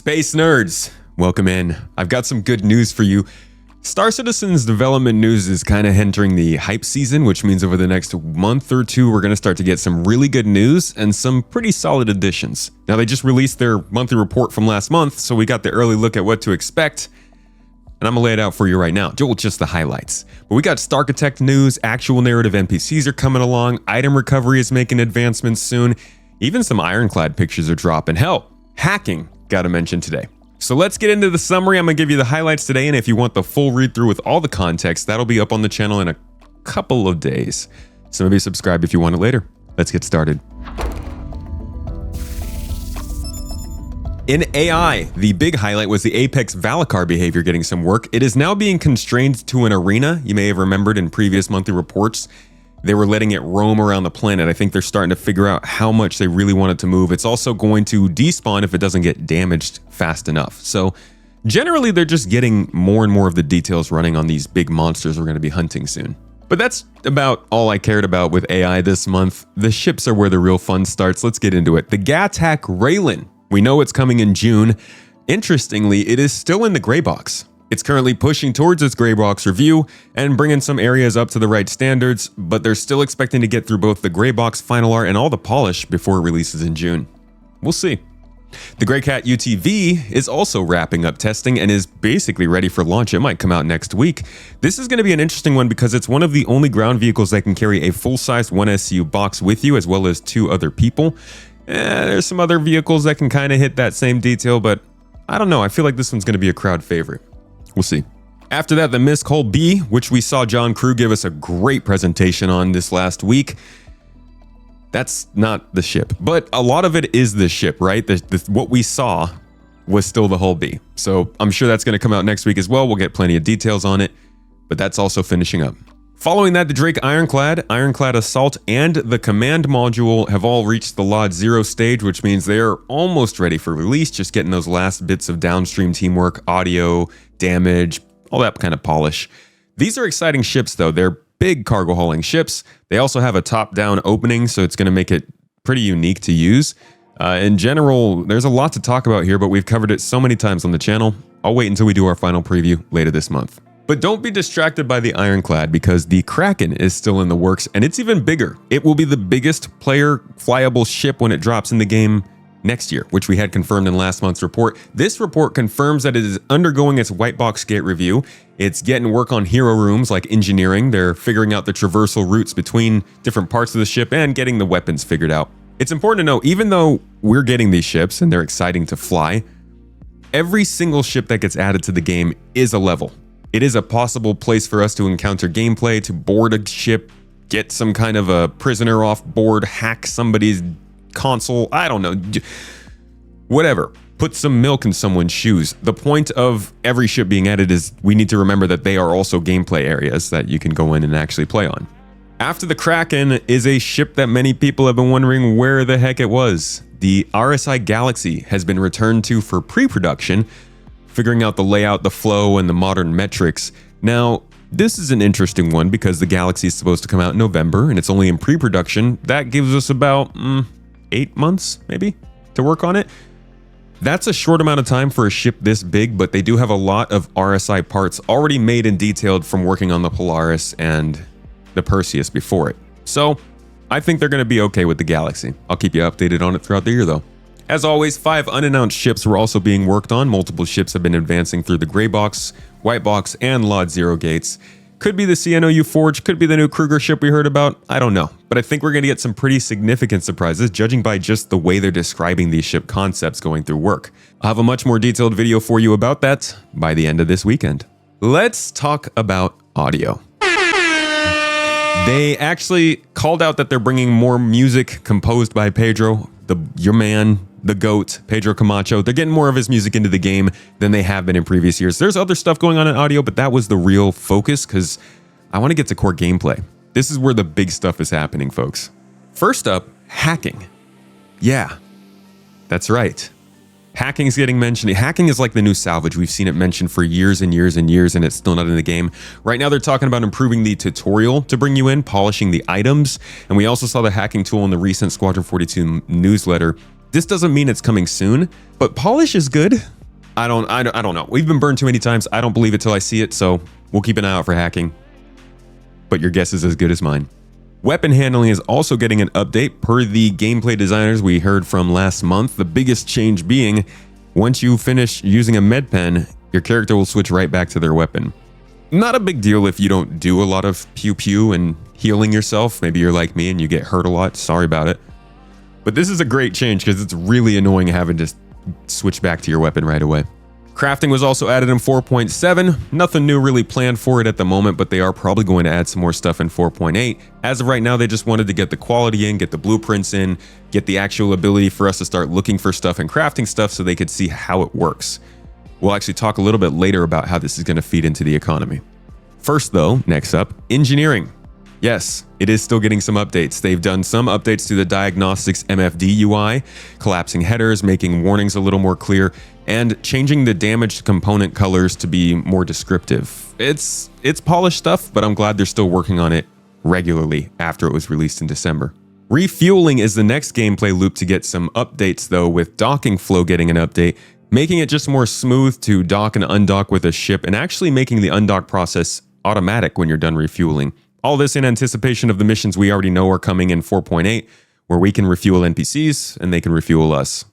Space nerds, welcome in. I've got some good news for you. Star Citizen's development news is kind of entering the hype season, which means over the next month or two, we're going to start to get some really good news and some pretty solid additions. Now, they just released their monthly report from last month, so we got the early look at what to expect. And I'm going to lay it out for you right now. Just the highlights. But we got Starchitect news, actual narrative NPCs are coming along, item recovery is making advancements soon, even some Ironclad pictures are dropping. Hell, hacking got to mention today. So let's get into the summary. I'm going to give you the highlights today, and if you want the full read through with all the context, that'll be up on the channel in a couple of days. So maybe subscribe if you want it later. Let's get started. In AI, the big highlight was the Apex Valacar behavior getting some work. It is now being constrained to an arena. You may have remembered in previous monthly reports, they were letting it roam around the planet. I think they're starting to figure out how much they really want it to move. It's also going to despawn if it doesn't get damaged fast enough. So generally, they're just getting more and more of the details running on these big monsters we're going to be hunting soon. But that's about all I cared about with AI this month. The ships are where the real fun starts. Let's get into it. The Gattac Raylan. We know it's coming in June. Interestingly, it is still in the gray box. It's currently pushing towards its gray box review and bringing some areas up to the right standards, but they're still expecting to get through both the gray box final art and all the polish before it releases in June. We'll see. The Greycat UTV is also wrapping up testing and is basically ready for launch. It might come out next week. This is going to be an interesting one because it's one of the only ground vehicles that can carry a full-size 1SU box with you as well as 2 other people. There's some other vehicles that can kind of hit that same detail, but I don't know. I feel like this one's going to be a crowd favorite. We'll see. After that, the Miss Cole B, which we saw John Crew give us a great presentation on this last week. That's not the ship, but a lot of it is the ship, right? What we saw was still the Hull B. So I'm sure that's going to come out next week as well. We'll get plenty of details on it, but that's also finishing up. Following that, the Drake Ironclad, Ironclad Assault, and the Command module have all reached the Lot 0 stage, which means they're almost ready for release, just getting those last bits of downstream teamwork, audio, damage, all that kind of polish. These are exciting ships, though. They're big cargo hauling ships. They also have a top-down opening, so it's going to make it pretty unique to use. In general, there's a lot to talk about here, but we've covered it so many times on the channel. I'll wait until we do our final preview later this month. But don't be distracted by the Ironclad because the Kraken is still in the works and it's even bigger. It will be the biggest player flyable ship when it drops in the game next year, which we had confirmed in last month's report. This report confirms that it is undergoing its white box gate review. It's getting work on hero rooms like engineering. They're figuring out the traversal routes between different parts of the ship and getting the weapons figured out. It's important to know, even though we're getting these ships and they're exciting to fly, every single ship that gets added to the game is a level. It is a possible place for us to encounter gameplay, to board a ship, get some kind of a prisoner off board, hack somebody's console, I don't know, whatever. Put some milk in someone's shoes. The point of every ship being added is we need to remember that they are also gameplay areas that you can go in and actually play on. After the Kraken is a ship that many people have been wondering where the heck it was. The RSI Galaxy has been returned to for pre-production, figuring out the layout, the flow, and the modern metrics. Now, this is an interesting one because the Galaxy is supposed to come out in November and it's only in pre-production. That gives us about 8 months, maybe, to work on it. That's a short amount of time for a ship this big, but they do have a lot of RSI parts already made and detailed from working on the Polaris and the Perseus before it. So, I think they're going to be okay with the Galaxy. I'll keep you updated on it throughout the year, though. As always, 5 unannounced ships were also being worked on. Multiple ships have been advancing through the gray box, white box, and Lot 0 gates. Could be the CNOU Forge, could be the new Kruger ship we heard about, I don't know. But I think we're going to get some pretty significant surprises, judging by just the way they're describing these ship concepts going through work. I'll have a much more detailed video for you about that by the end of this weekend. Let's talk about audio. They actually called out that they're bringing more music composed by Pedro, your man, the GOAT, Pedro Camacho. They're getting more of his music into the game than they have been in previous years. There's other stuff going on in audio, but that was the real focus because I want to get to core gameplay. This is where the big stuff is happening, folks. First up, hacking. Yeah, that's right. Hacking is getting mentioned. Hacking is like the new salvage. We've seen it mentioned for years and years and years, and it's still not in the game. Right now, they're talking about improving the tutorial to bring you in, polishing the items. And we also saw the hacking tool in the recent Squadron 42 newsletter. This doesn't mean it's coming soon, but polish is good. I don't know. We've been burned too many times. I don't believe it till I see it, so we'll keep an eye out for hacking. But your guess is as good as mine. Weapon handling is also getting an update per the gameplay designers we heard from last month. The biggest change being, once you finish using a med pen, your character will switch right back to their weapon. Not a big deal if you don't do a lot of pew pew and healing yourself. Maybe you're like me and you get hurt a lot. Sorry about it. But this is a great change because it's really annoying having to switch back to your weapon right away. Crafting was also added in 4.7. Nothing new really planned for it at the moment, but they are probably going to add some more stuff in 4.8. As of right now, they just wanted to get the quality in, get the blueprints in, get the actual ability for us to start looking for stuff and crafting stuff so they could see how it works. We'll actually talk a little bit later about how this is going to feed into the economy. First though, next up, engineering. Yes, it is still getting some updates. They've done some updates to the diagnostics MFD UI, collapsing headers, making warnings a little more clear, and changing the damaged component colors to be more descriptive. It's polished stuff, but I'm glad they're still working on it regularly after it was released in December. Refueling is the next gameplay loop to get some updates though, with docking flow getting an update, making it just more smooth to dock and undock with a ship, and actually making the undock process automatic when you're done refueling. All this in anticipation of the missions we already know are coming in 4.8, where we can refuel NPCs and they can refuel us.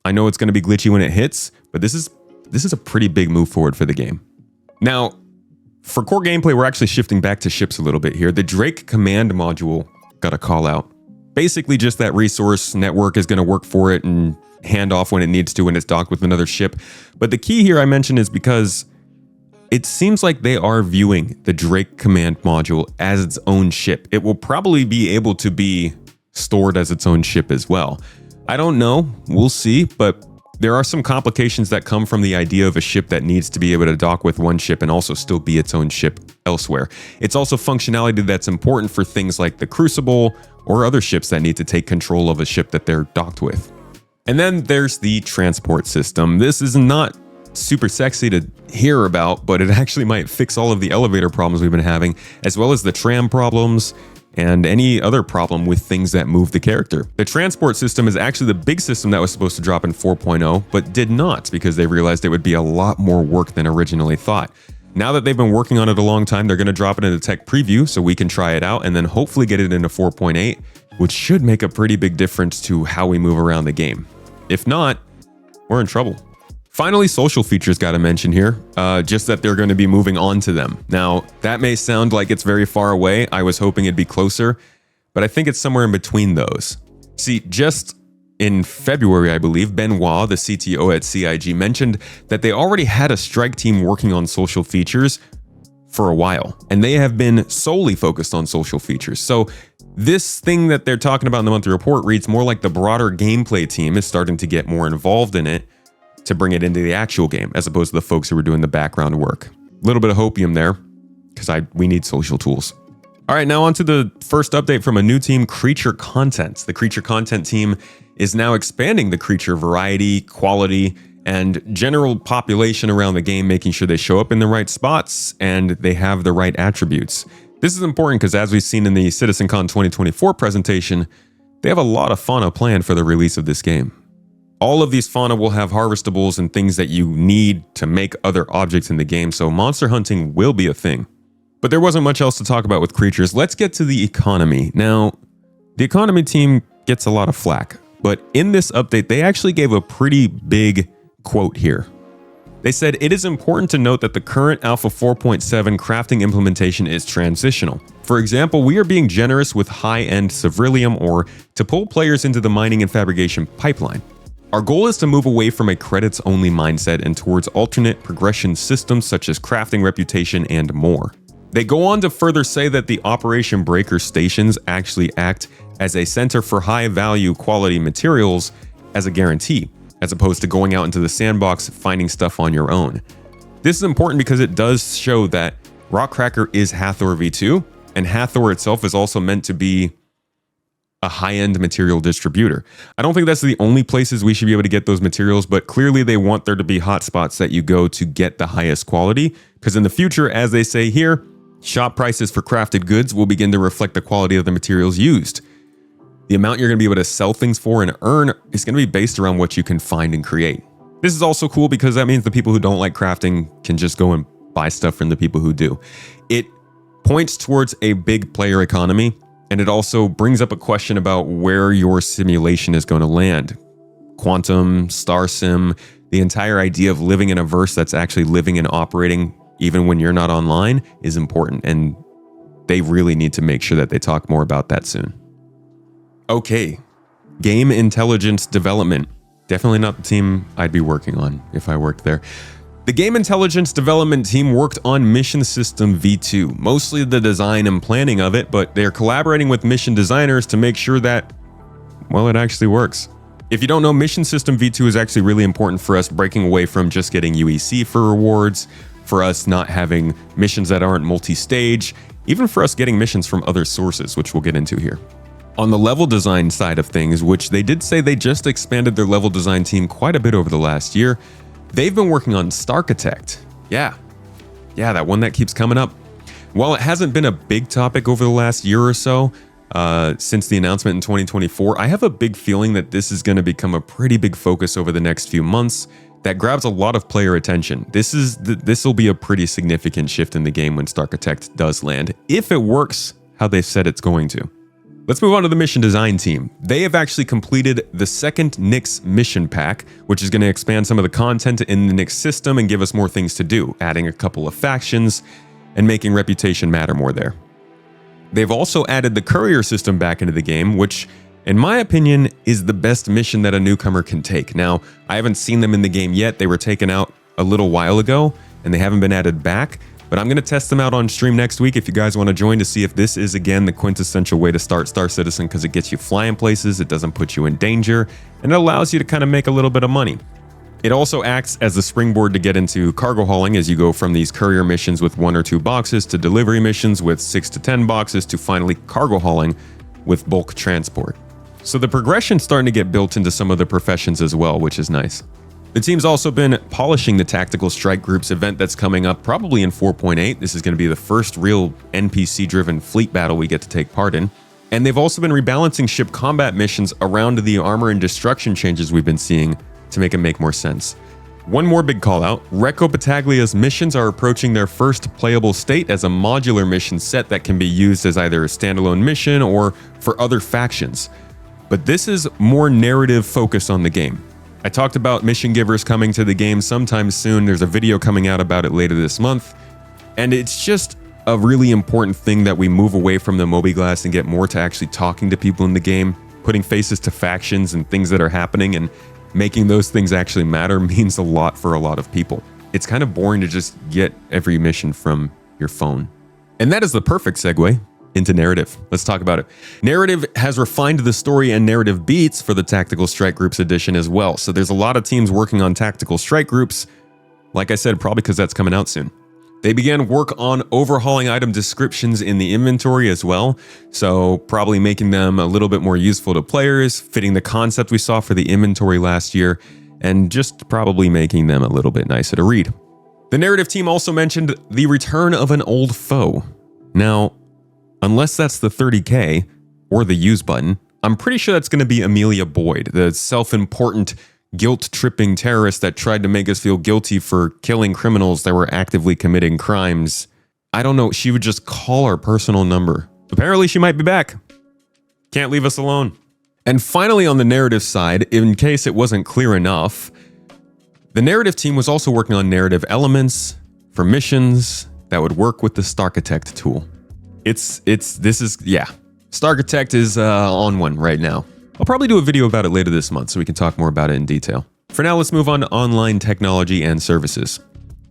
I know it's going to be glitchy when it hits, but this is a pretty big move forward for the game. Now, for core gameplay, we're actually shifting back to ships a little bit here. The Drake command module got a call out. Basically just that resource network is going to work for it and hand off when it needs to when it's docked with another ship. But the key here I mentioned is because it seems like they are viewing the Drake command module as its own ship. It will probably be able to be stored as its own ship as well. I don't know, we'll see, but there are some complications that come from the idea of a ship that needs to be able to dock with one ship and also still be its own ship elsewhere. It's also functionality that's important for things like the Crucible or other ships that need to take control of a ship that they're docked with. And then there's the transport system. This is not super sexy to hear about, but it actually might fix all of the elevator problems we've been having, as well as the tram problems and any other problem with things that move the character. The transport system is actually the big system that was supposed to drop in 4.0, but did not because they realized it would be a lot more work than originally thought. Now that they've been working on it a long time, they're going to drop it into tech preview so we can try it out and then hopefully get it into 4.8, which should make a pretty big difference to how we move around the game. If not, we're in trouble. Finally, social features got to mention here, just that they're going to be moving on to them. Now, that may sound like it's very far away. I was hoping it'd be closer, but I think it's somewhere in between those. See, just in February, I believe, Benoit, the CTO at CIG, mentioned that they already had a strike team working on social features for a while, and they have been solely focused on social features. So this thing that they're talking about in the monthly report reads more like the broader gameplay team is starting to get more involved in it to bring it into the actual game, as opposed to the folks who were doing the background work. A little bit of hopium there, because we need social tools. All right, now on to the first update from a new team, Creature Content. The Creature Content team is now expanding the creature variety, quality, and general population around the game, making sure they show up in the right spots and they have the right attributes. This is important because, as we've seen in the CitizenCon 2024 presentation, they have a lot of fauna planned for the release of this game. All of these fauna will have harvestables and things that you need to make other objects in the game, so monster hunting will be a thing. But there wasn't much else to talk about with creatures. Let's get to the economy. Now, the economy team gets a lot of flack, but in this update, they actually gave a pretty big quote here. They said, "It is important to note that the current Alpha 4.7 crafting implementation is transitional. For example, we are being generous with high-end Cevrilium ore to pull players into the mining and fabrication pipeline. Our goal is to move away from a credits-only mindset and towards alternate progression systems such as crafting, reputation, and more." They go on to further say that the Operation Breaker stations actually act as a center for high-value quality materials as a guarantee, as opposed to going out into the sandbox finding stuff on your own. This is important because it does show that Rockcracker is Hathor V2, and Hathor itself is also meant to be a high-end material distributor. I don't think that's the only places we should be able to get those materials, but clearly they want there to be hotspots that you go to get the highest quality, because in the future, as they say here, shop prices for crafted goods will begin to reflect the quality of the materials used. The amount you're going to be able to sell things for and earn is going to be based around what you can find and create. This is also cool because that means the people who don't like crafting can just go and buy stuff from the people who do. It points towards a big player economy, and it also brings up a question about where your simulation is going to land. Quantum, Star Sim, the entire idea of living in a verse that's actually living and operating even when you're not online is important, and they really need to make sure that they talk more about that soon. Okay, game intelligence development. Definitely not the team I'd be working on if I worked there. The game intelligence development team worked on Mission System V2, mostly the design and planning of it, but they're collaborating with mission designers to make sure that, well, it actually works. If you don't know, Mission System V2 is actually really important for us breaking away from just getting UEC for rewards, for us not having missions that aren't multi-stage, even for us getting missions from other sources, which we'll get into here. On the level design side of things, which they did say they just expanded their level design team quite a bit over the last year, they've been working on Starchitect. Yeah, that one that keeps coming up. While it hasn't been a big topic over the last year or so, since the announcement in 2024, I have a big feeling that this is going to become a pretty big focus over the next few months that grabs a lot of player attention. This will be a pretty significant shift in the game when Starchitect does land, if it works how they said it's going to. Let's move on to the mission design team. They have actually completed the second Nyx mission pack, which is going to expand some of the content in the Nyx system and give us more things to do, adding a couple of factions and making reputation matter more there. They've also added the courier system back into the game, which, in my opinion, is the best mission that a newcomer can take. Now, I haven't seen them in the game yet. They were taken out a little while ago, and they haven't been added back. But I'm going to test them out on stream next week if you guys want to join to see if this is, again, the quintessential way to start Star Citizen, because it gets you flying places, it doesn't put you in danger, and it allows you to kind of make a little bit of money. It also acts as the springboard to get into cargo hauling as you go from these courier missions with 1 or 2 boxes to delivery missions with 6 to 10 boxes to finally cargo hauling with bulk transport. So the progression's starting to get built into some of the professions as well, which is nice. The team's also been polishing the Tactical Strike Group's event that's coming up probably in 4.8. This is going to be the first real NPC-driven fleet battle we get to take part in. And they've also been rebalancing ship combat missions around the armor and destruction changes we've been seeing to make it make more sense. One more big call out, Recco Battaglia's missions are approaching their first playable state as a modular mission set that can be used as either a standalone mission or for other factions. But this is more narrative focus on the game. I talked about mission givers coming to the game sometime soon. There's a video coming out about it later this month. And it's just a really important thing that we move away from the mobiGlas and get more to actually talking to people in the game, putting faces to factions and things that are happening, and making those things actually matter means a lot for a lot of people. It's kind of boring to just get every mission from your phone. And that is the perfect segue into narrative. Let's talk about it. Narrative has refined the story and narrative beats for the Tactical Strike Groups edition as well. So there's a lot of teams working on Tactical Strike Groups. Like I said, probably because that's coming out soon. They began work on overhauling item descriptions in the inventory as well. So probably making them a little bit more useful to players, fitting the concept we saw for the inventory last year, and just probably making them a little bit nicer to read. The narrative team also mentioned the return of an old foe. Now, unless that's the 30K or the use button, I'm pretty sure that's going to be Amelia Boyd, the self-important, guilt-tripping terrorist that tried to make us feel guilty for killing criminals that were actively committing crimes. I don't know, she would just call our personal number. Apparently she might be back. Can't leave us alone. And finally, on the narrative side, in case it wasn't clear enough, the narrative team was also working on narrative elements for missions that would work with the Starchitect tool. Starchitect is on one right now. I'll probably do a video about it later this month so we can talk more about it in detail. For now, let's move on to online technology and services.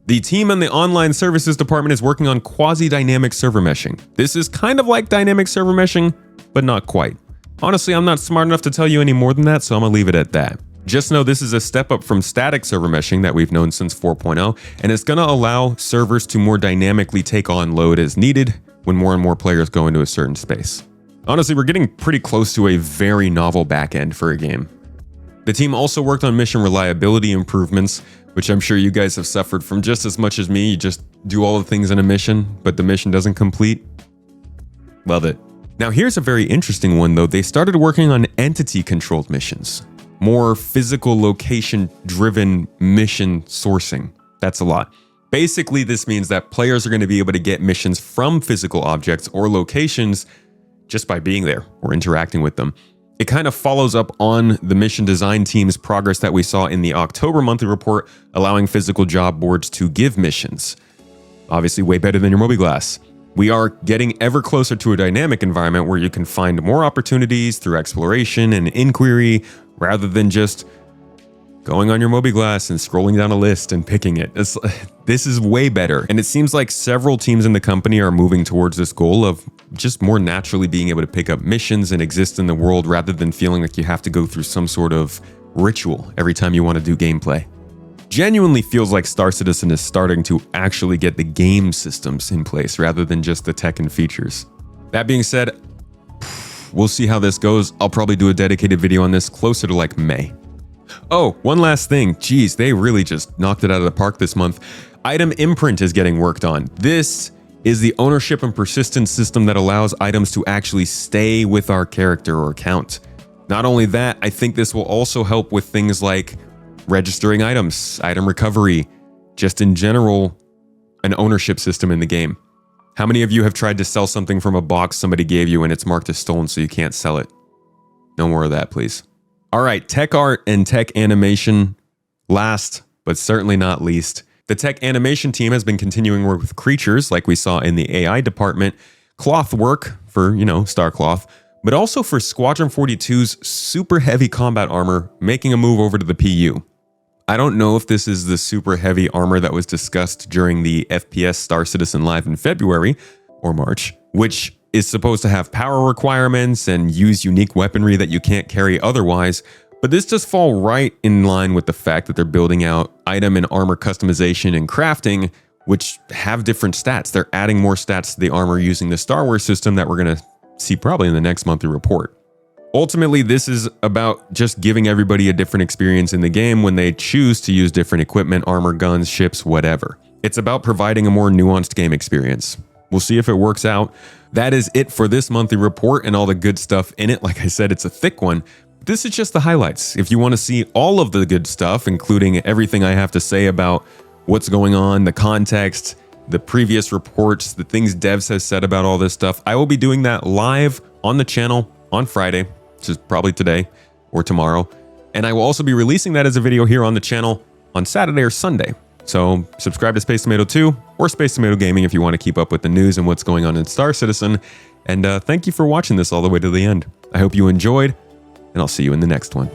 The team in the online services department is working on quasi-dynamic server meshing. This is kind of like dynamic server meshing, but not quite. Honestly, I'm not smart enough to tell you any more than that, so I'm gonna leave it at that. Just know this is a step up from static server meshing that we've known since 4.0, and it's gonna allow servers to more dynamically take on load as needed when more and more players go into a certain space. Honestly, we're getting pretty close to a very novel backend for a game. The team also worked on mission reliability improvements, which I'm sure you guys have suffered from just as much as me. You just do all the things in a mission, but the mission doesn't complete. Love it. Now here's a very interesting one though. They started working on entity-controlled missions. More physical location-driven mission sourcing. That's a lot. Basically, this means that players are going to be able to get missions from physical objects or locations just by being there or interacting with them. It kind of follows up on the mission design team's progress that we saw in the October monthly report, allowing physical job boards to give missions. Obviously, way better than your mobiGlas. We are getting ever closer to a dynamic environment where you can find more opportunities through exploration and inquiry rather than just going on your mobiGlas and scrolling down a list and picking it. This is way better. And it seems like several teams in the company are moving towards this goal of just more naturally being able to pick up missions and exist in the world rather than feeling like you have to go through some sort of ritual every time you want to do gameplay. Genuinely feels like Star Citizen is starting to actually get the game systems in place rather than just the tech and features. That being said, we'll see how this goes. I'll probably do a dedicated video on this closer to like May. Oh, one last thing. Geez, they really just knocked it out of the park this month. Item imprint is getting worked on. This is the ownership and persistence system that allows items to actually stay with our character or account. Not only that, I think this will also help with things like registering items, item recovery, just in general, an ownership system in the game. How many of you have tried to sell something from a box somebody gave you and it's marked as stolen so you can't sell it? No more of that, please. All right, tech art and tech animation. Last, but certainly not least, the tech animation team has been continuing work with creatures like we saw in the AI department, cloth work for, Starcloth, but also for Squadron 42's super heavy combat armor, making a move over to the PU. I don't know if this is the super heavy armor that was discussed during the FPS Star Citizen Live in February or March, which is supposed to have power requirements and use unique weaponry that you can't carry otherwise, but this does fall right in line with the fact that they're building out item and armor customization and crafting, which have different stats. They're adding more stats to the armor using the Star Wars system that we're going to see probably in the next monthly report. Ultimately, this is about just giving everybody a different experience in the game when they choose to use different equipment, armor, guns, ships, whatever. It's about providing a more nuanced game experience. We'll see if it works out. That is it for this monthly report and all the good stuff in it. Like I said, it's a thick one. This is just the highlights. If you want to see all of the good stuff, including everything I have to say about what's going on, the context, the previous reports, the things devs has said about all this stuff, I will be doing that live on the channel on Friday, which is probably today or tomorrow. And I will also be releasing that as a video here on the channel on Saturday or Sunday. So subscribe to Space Tomato 2 or Space Tomato Gaming if you want to keep up with the news and what's going on in Star Citizen. And thank you for watching this all the way to the end. I hope you enjoyed, and I'll see you in the next one.